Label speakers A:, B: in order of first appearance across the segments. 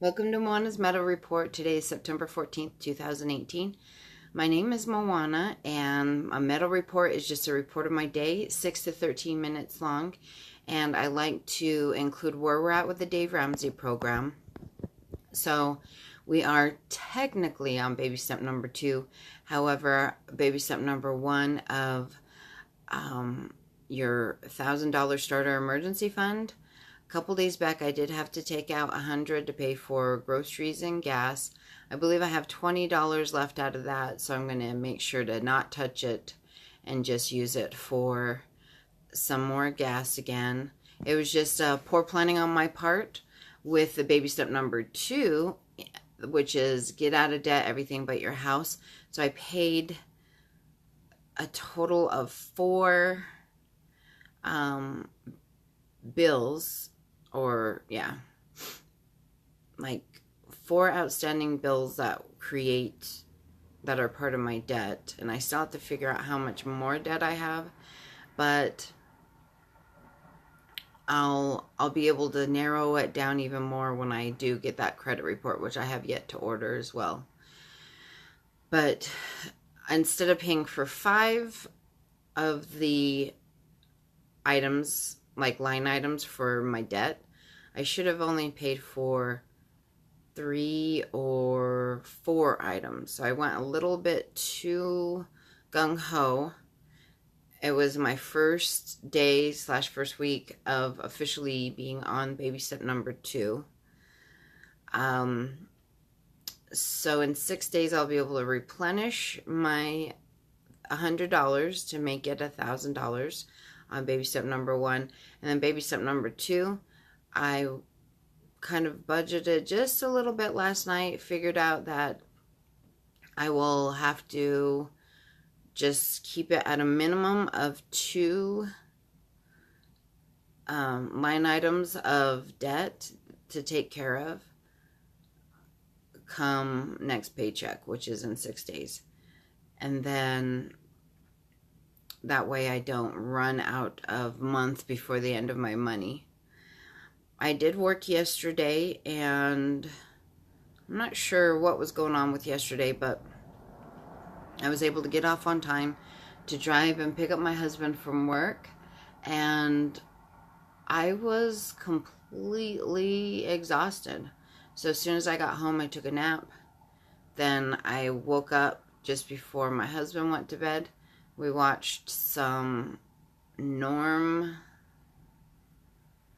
A: Welcome to Moana's Meadow Report. Today is September 14th, 2018. My name is Moana, and a Meadow Report is just a report of my day, 6 to 13 minutes long. And I like to include where we're at with the Dave Ramsey program. So we are technically on baby step number 2. However, baby step number 1 of your $1,000 starter emergency fund. A couple days back, I did have to take out $100 to pay for groceries and gas. I believe I have $20 left out of that, so I'm going to make sure to not touch it and just use it for some more gas again. It was just poor planning on my part with the baby step number 2, which is get out of debt, everything but your house. So I paid a total of 4 bills, or yeah, like 4 outstanding bills that are part of my debt, and I still have to figure out how much more debt I have, but I'll be able to narrow it down even more when I do get that credit report, which I have yet to order as well. But instead of paying for 5 of the items, like line items for my debt, I should have only paid for 3 or 4 items. So I went a little bit too gung-ho. It was my first day / first week of officially being on baby step number 2. So in 6 days, I'll be able to replenish my $100 to make it $1,000 on baby step number 1. And then baby step number 2, I kind of budgeted just a little bit last night, figured out that I will have to just keep it at a minimum of 2 line items of debt to take care of come next paycheck, which is in 6 days. And then that way I don't run out of month before the end of my money. I did work yesterday, and I'm not sure what was going on with yesterday, but I was able to get off on time to drive and pick up my husband from work, and I was completely exhausted. So as soon as I got home, I took a nap. Then I woke up just before my husband went to bed. We watched some Norm,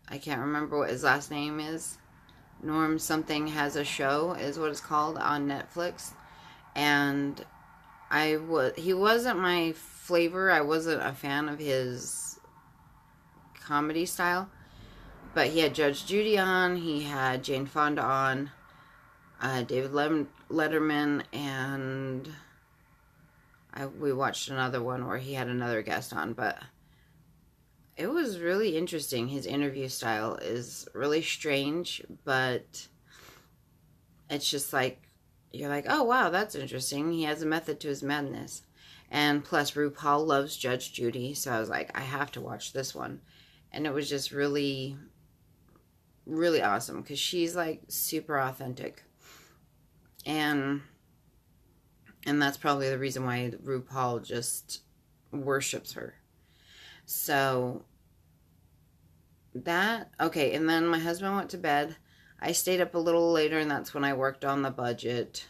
A: I can't remember what his last name is. Norm something has a show is what it's called on Netflix. And he wasn't my flavor. I wasn't a fan of his comedy style. But he had Judge Judy on, he had Jane Fonda on, David Letterman, and we watched another one where he had another guest on, but it was really interesting. His interview style is really strange, but it's just like, you're like, oh wow, that's interesting. He has a method to his madness. And plus, RuPaul loves Judge Judy, so I was like, I have to watch this one. And it was just really, really awesome, because she's like super authentic. And that's probably the reason why RuPaul just worships her. So okay, and then my husband went to bed. I stayed up a little later, and that's when I worked on the budget.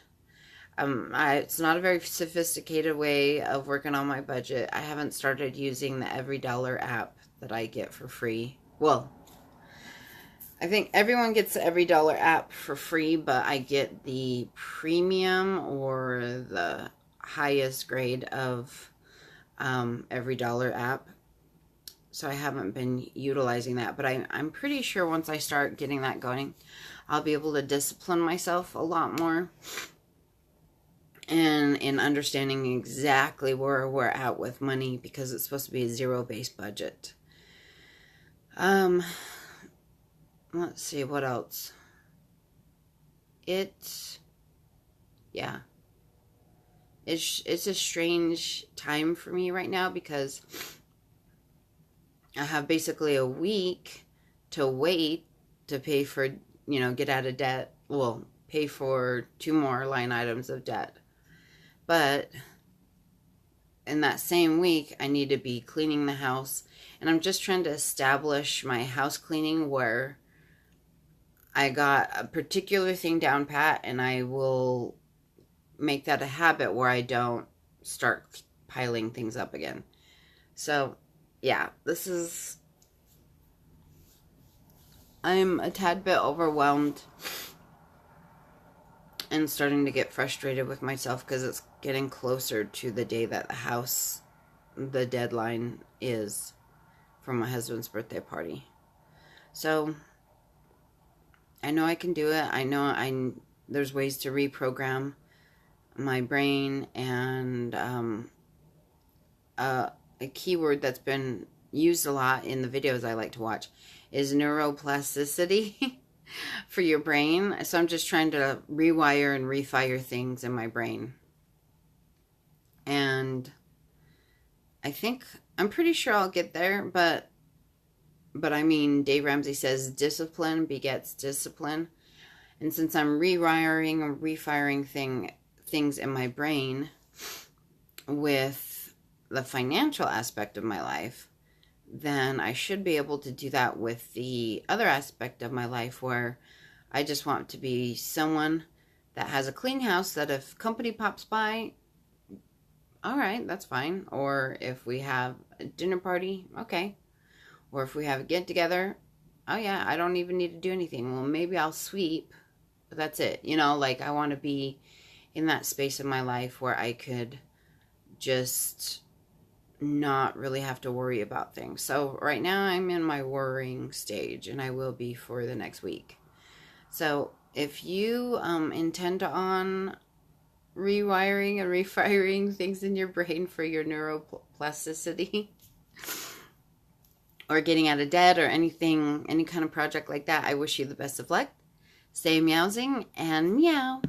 A: It's not a very sophisticated way of working on my budget. I haven't started using the Every Dollar app that I get for free. Well, I think everyone gets the Every Dollar app for free, but I get the premium or the highest grade of Every Dollar app. So I haven't been utilizing that, but I'm pretty sure once I start getting that going, I'll be able to discipline myself a lot more and in understanding exactly where we're at with money, because it's supposed to be a zero-based budget. Let's see, what else? It's a strange time for me right now, because I have basically a week to wait to pay for get out of debt. Well, pay for 2 more line items of debt. But in that same week, I need to be cleaning the house. And I'm just trying to establish my house cleaning where I got a particular thing down pat, and I will make that a habit where I don't start piling things up again. So, yeah, I'm a tad bit overwhelmed and starting to get frustrated with myself because it's getting closer to the day that the deadline is for my husband's birthday party. So, I know I can do it. I know there's ways to reprogram my brain, and a keyword that's been used a lot in the videos I like to watch is neuroplasticity for your brain. So I'm just trying to rewire and refire things in my brain. And I'm pretty sure I'll get there, but I mean, Dave Ramsey says discipline begets discipline. And since I'm rewiring and refiring things in my brain with the financial aspect of my life, then I should be able to do that with the other aspect of my life where I just want to be someone that has a clean house, that if company pops by, all right, that's fine. Or if we have a dinner party, okay. Or if we have a get-together, oh yeah, I don't even need to do anything. Well, maybe I'll sweep, but that's it. I want to be in that space of my life where I could just not really have to worry about things. So right now I'm in my worrying stage, and I will be for the next week. So if you intend on rewiring and refiring things in your brain for your neuroplasticity or getting out of debt or any kind of project like that, I wish you the best of luck. Stay meowsing and meow.